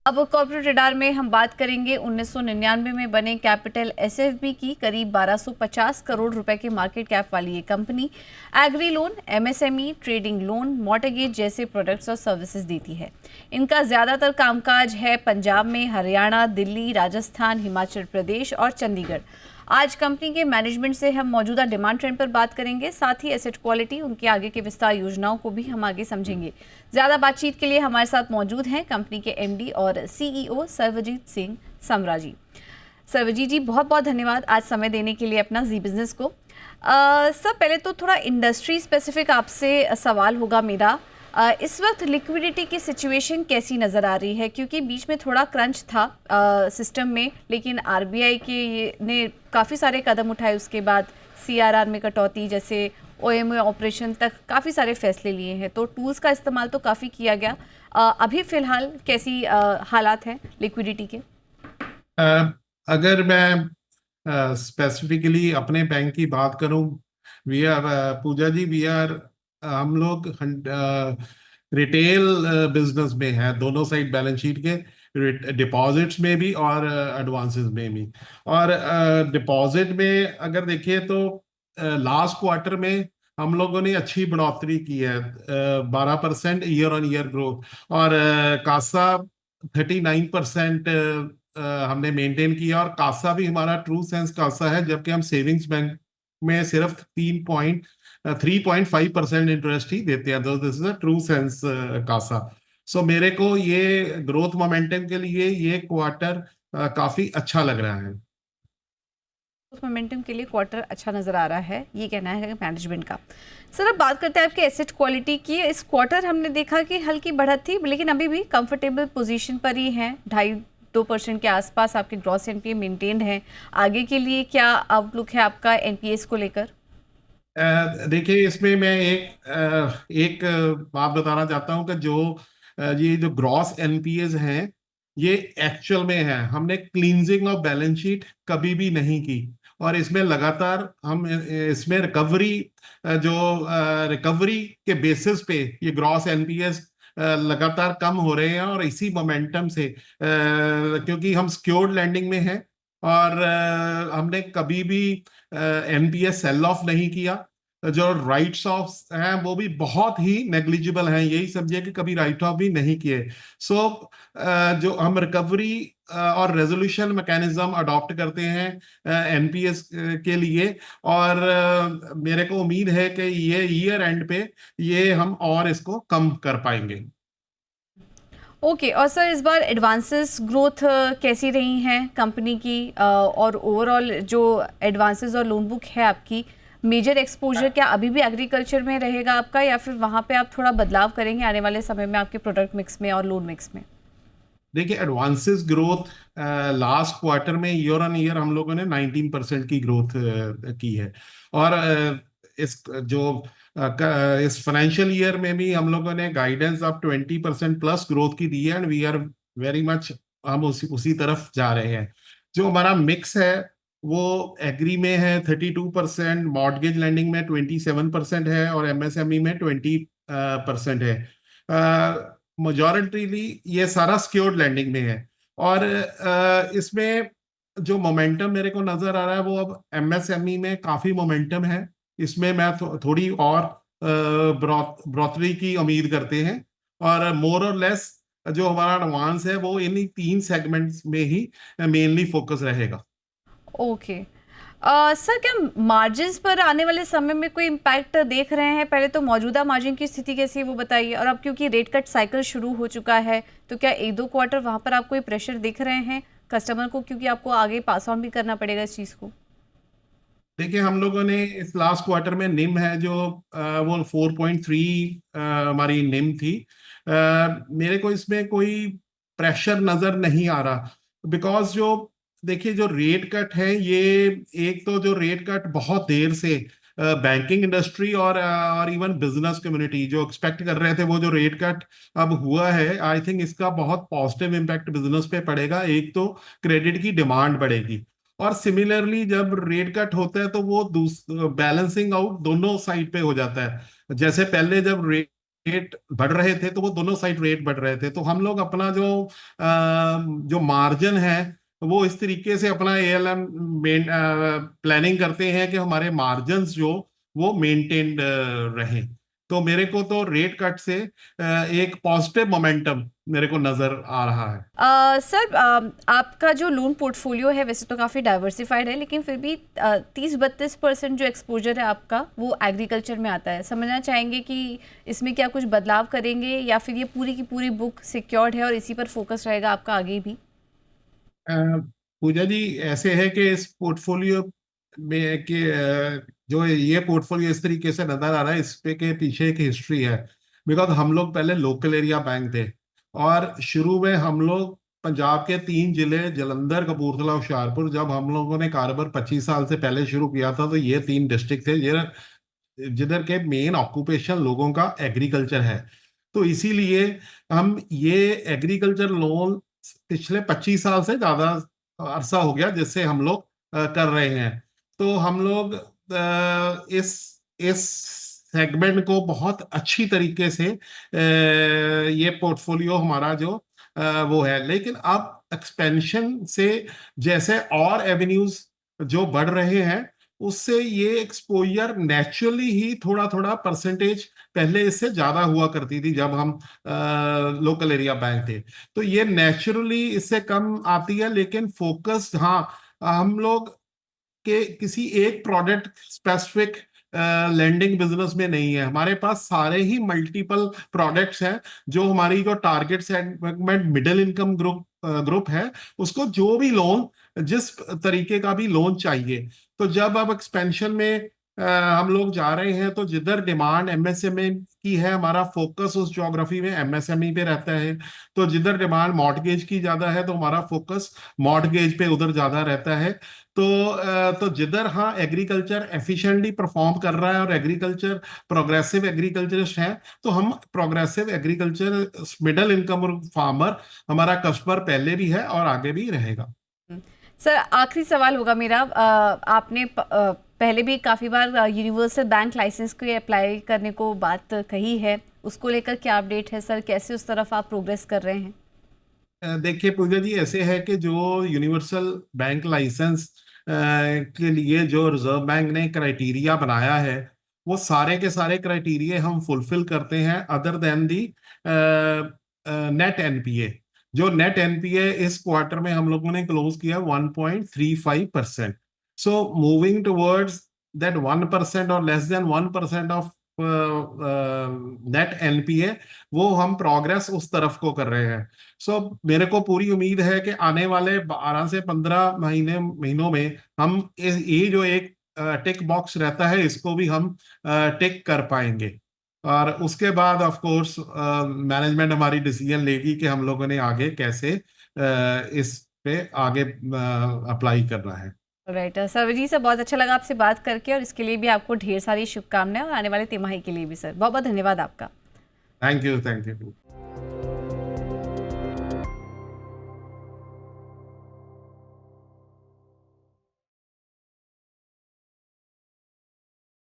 अब corporate radar में हम बात करेंगे 1999 में बने कैपिटल एसएफबी की। करीब 1250 करोड़ रुपए के मार्केट कैप वाली ये company agri loan, MSME, trading loan, mortgage जैसे प्रोडक्ट्स और सर्विसेज देती है। इनका ज़्यादातर कामकाज है पंजाब में, हरियाणा, दिल्ली, राजस्थान, हिमाचल प्रदेश और चंडीगढ़। आज कंपनी के मैनेजमेंट से हम मौजूदा डिमांड ट्रेंड पर बात करेंगे, साथ ही एसेट क्वालिटी, उनके आगे के विस्तार योजनाओं को भी हम आगे समझेंगे। ज्यादा बातचीत के लिए हमारे साथ मौजूद हैं कंपनी के एमडी और सीईओ सर्वजीत सिंह समरा जी। सर्वजीत जी, बहुत बहुत धन्यवाद आज समय देने के लिए अपना जी बिजनेस को। सर, पहले तो थोड़ा इंडस्ट्री स्पेसिफिक आपसे सवाल होगा मेरा। इस वक्त लिक्विडिटी की सिचुएशन कैसी नज़र आ रही है? क्योंकि बीच में थोड़ा क्रंच था सिस्टम में, लेकिन आरबीआई ने काफ़ी सारे कदम उठाए। उसके बाद सीआरआर में कटौती जैसे ओएमओ ऑपरेशन तक काफ़ी सारे फैसले लिए हैं, तो टूल्स का इस्तेमाल तो काफ़ी किया गया। अभी फ़िलहाल कैसी हालात हैं लिक्विडिटी के? अगर मैं स्पेसिफिकली अपने बैंक की बात करूं, we are Pooja ji, we are हम लोग रिटेल बिजनेस में है, दोनों साइड बैलेंस शीट के, डिपॉजिट्स में भी और एडवांसेस में भी। और डिपॉजिट में अगर देखिए तो लास्ट क्वार्टर में हम लोगों ने अच्छी बढ़ोतरी की है, 12% ईयर ऑन ईयर ग्रोथ। और कासा 39% हमने मेंटेन किया, और कासा भी हमारा ट्रू सेंस कासा है, जबकि हम सेविंग्स बैंक में सिर्फ 3.5% इंटरेस्ट ही देते हैं। This is a true sense कासा। सो मेरे को ये ग्रोथ मोमेंटम के लिए ये क्वार्टर काफी अच्छा लग रहा है। मोमेंटम के लिए क्वार्टर अच्छा नज़र आ रहा है, ये कहना है मैनेजमेंट का। सर, अब बात करते हैं आपके एसेट क्वालिटी की। इस क्वार्टर हमने देखा कि हल्की बढ़त थी, लेकिन अभी भी कंफर्टेबल पोजीशन पर ही है। 2.5% के आसपास आपके ग्रॉस एनपीए मेंटेन्ड है। आगे के लिए क्या आउटलुक है आपका एनपीएस को लेकर? देखिए, इसमें मैं एक बात बताना चाहता हूं कि ये जो ग्रॉस एनपीएस हैं, ये एक्चुअल में है। हमने क्लींजिंग ऑफ बैलेंस शीट कभी भी नहीं की, और इसमें लगातार हम इसमें रिकवरी के बेसिस पे ये ग्रॉस एनपीएस लगातार कम हो रहे हैं। और इसी मोमेंटम से, क्योंकि हम सिक्योर्ड लैंडिंग में हैं, और हमने कभी भी एनपीएस सेल ऑफ नहीं किया। जो राइट्स ऑफ हैं वो भी बहुत ही नेग्लिजिबल हैं, यही समझिए कि कभी राइट ऑफ भी नहीं किए। सो जो हम रिकवरी और रेजोल्यूशन मैकेनिज्म अडॉप्ट करते हैं एनपीएस के लिए, और मेरे को उम्मीद है कि ये ईयर एंड पे ये हम और इसको कम कर पाएंगे। ओके। और सर, इस बार एडवांसेस ग्रोथ कैसी रही हैं कंपनी की? और ओवरऑल जो एडवांसेस और लोन बुक है आपकी, मेजर एक्सपोजर क्या अभी भी एग्रीकल्चर में रहेगा आपका, या फिर वहाँ पे आप थोड़ा बदलाव करेंगे आने वाले समय में आपके प्रोडक्ट मिक्स में और लोन मिक्स में? देखिए, एडवांसेस ग्रोथ लास्ट क्वार्टर में ईयर ऑन ईयर हम लोगों ने 19% की ग्रोथ की है। और इस फाइनेंशियल ईयर में भी हम लोगों ने गाइडेंस ऑफ 20% प्लस ग्रोथ की दी है, and we are very much, हम उसी तरफ जा रहे हैं। जो हमारा मिक्स है वो एग्री में है 32%, मॉर्टगेज लैंडिंग में 27% है, और एमएसएमई में 20% है। मेजॉरिटीली ये सारा सिक्योर्ड लैंडिंग में है। और इसमें जो मोमेंटम मेरे को नजर आ रहा है वो अब एमएसएमई में काफी मोमेंटम है। इसमें मैं थोड़ी और बढ़ोतरी की उम्मीद करते हैं। और मोर और लेस जो हमारा एडवांस है वो इन्हीं 3 सेगमेंट्स में ही मेनली फोकस रहेगा। ओके। सर, क्या मार्जिन्स पर आने वाले समय में कोई इम्पैक्ट देख रहे हैं? पहले तो मौजूदा मार्जिन की स्थिति कैसी है वो बताइए, और अब क्योंकि रेट कट साइकिल शुरू हो चुका है, तो क्या 1-2 क्वार्टर वहां पर आप कोई प्रेशर दिख रहे हैं कस्टमर को, क्योंकि आपको आगे पास ऑन भी करना पड़ेगा इस चीज़ को? देखिए, हम लोगों ने इस लास्ट क्वार्टर में निम है जो वो 4.3 हमारी निम थी। मेरे को इसमें कोई प्रेशर नजर नहीं आ रहा, बिकॉज जो देखिए जो रेट कट है ये, एक तो जो रेट कट बहुत देर से बैंकिंग इंडस्ट्री और इवन बिजनेस कम्युनिटी जो एक्सपेक्ट कर रहे थे, वो जो रेट कट अब हुआ है, आई थिंक इसका बहुत पॉजिटिव इम्पैक्ट बिजनेस पे पड़ेगा। एक तो क्रेडिट की डिमांड बढ़ेगी, और सिमिलरली जब रेट कट होता है तो वो बैलेंसिंग आउट दोनों साइड पे हो जाता है। जैसे पहले जब रेट रेट बढ़ रहे थे तो वो दोनों साइड रेट बढ़ रहे थे, तो हम लोग अपना जो मार्जिन है वो इस तरीके से अपना एएलएम प्लानिंग करते हैं कि हमारे मार्जिन्स जो वो मेंटेन्ड रहे। तो मेरे को तो रेट कट से एक पॉजिटिव मोमेंटम मेरे को नजर आ रहा है। सर, आपका जो लोन पोर्टफोलियो है वैसे तो काफ़ी डाइवर्सिफाइड है, लेकिन फिर भी 30-32% जो एक्सपोजर है आपका वो एग्रीकल्चर में आता है। समझना चाहेंगे कि इसमें क्या कुछ बदलाव करेंगे या फिर ये पूरी की पूरी बुक सिक्योर्ड है और इसी पर फोकस रहेगा आपका आगे भी? अ, पूजा जी, ऐसे है कि इस पोर्टफोलियो में कि जो ये पोर्टफोलियो इस तरीके से नजर आ रहा है, इस पे के पीछे एक हिस्ट्री है। बिकॉज हम लोग पहले लोकल एरिया बैंक थे, और शुरू में हम लोग पंजाब के 3 जिले जलंधर, कपूरथला, होशियारपुर, जब हम लोगों ने कारोबार 25 साल से पहले शुरू किया था, तो ये 3 डिस्ट्रिक्ट थे जिधर के मेन ऑक्यूपेशन लोगों का एग्रीकल्चर है। तो इसीलिए हम ये एग्रीकल्चर लोन पिछले 25 साल से ज्यादा अरसा हो गया जिससे हम लोग कर रहे हैं। तो हम लोग इस सेगमेंट को बहुत अच्छी तरीके से ये पोर्टफोलियो हमारा जो वो है। लेकिन अब एक्सपेंशन से जैसे और एवेन्यूज जो बढ़ रहे हैं, उससे ये एक्सपोजर नेचुरली ही थोड़ा थोड़ा परसेंटेज पहले इससे ज्यादा हुआ करती थी जब हम लोकल एरिया बैंक थे, तो ये नेचुरली इससे कम आती है। लेकिन फोकस, हाँ, हम लोग के किसी एक प्रोडक्ट स्पेसिफिक लेंडिंग बिजनेस में नहीं है। हमारे पास सारे ही मल्टीपल प्रोडक्ट्स हैं, जो हमारी जो target segment middle income group है, उसको जो भी लोन, जिस तरीके का भी लोन चाहिए। तो जब अब एक्सपेंशन में हम लोग जा रहे हैं, तो जिधर डिमांड एमएसएमई की है, हमारा फोकस उस ज्योग्राफी में एमएसएमई पे रहता है। तो जिधर डिमांड मॉर्टगेज की ज्यादा है, तो हमारा फोकस मॉर्टगेज पे उधर ज्यादा रहता है। तो जिधर, हाँ, एग्रीकल्चर एफिशिएंटली परफॉर्म कर रहा है और एग्रीकल्चर प्रोग्रेसिव एग्रीकल्चरिस्ट है, तो हम progressive agriculture middle income farmer, हमारा कस्टमर पहले भी है और आगे भी रहेगा। सर, आखिरी सवाल होगा मेरा। आपने पहले भी काफ़ी बार यूनिवर्सल बैंक लाइसेंस को अप्लाई करने को बात कही है, उसको लेकर क्या अपडेट है सर? कैसे उस तरफ आप प्रोग्रेस कर रहे हैं? देखिए पूजा जी, ऐसे है कि जो यूनिवर्सल बैंक लाइसेंस के लिए जो रिजर्व बैंक ने क्राइटेरिया बनाया है, वो सारे के सारे क्राइटेरिया हम फुलफिल करते हैं, अदर देन दी नेट एनपीए। जो नेट एनपीए इस क्वार्टर में हम लोगों ने क्लोज किया 1.35%। सो मूविंग टुवर्ड्स दैट 1% और less than 1% of net NPA, वो हम प्रोग्रेस उस तरफ को कर रहे हैं। सो मेरे को पूरी उम्मीद है कि आने वाले 12 से 15 महीनों में हम ये जो एक टिक बॉक्स रहता है, इसको भी हम टिक कर पाएंगे। और उसके बाद ऑफ कोर्स मैनेजमेंट हमारी डिसीजन लेगी कि हम लोगों ने आगे कैसे इस पे आगे अप्लाई करना है। राइट सर जी, सर बहुत अच्छा लगा आपसे बात करके, और इसके लिए भी आपको ढेर सारी शुभकामनाएं, और आने वाले तिमाही के लिए भी सर बहुत बहुत धन्यवाद आपका। Thank you, thank you.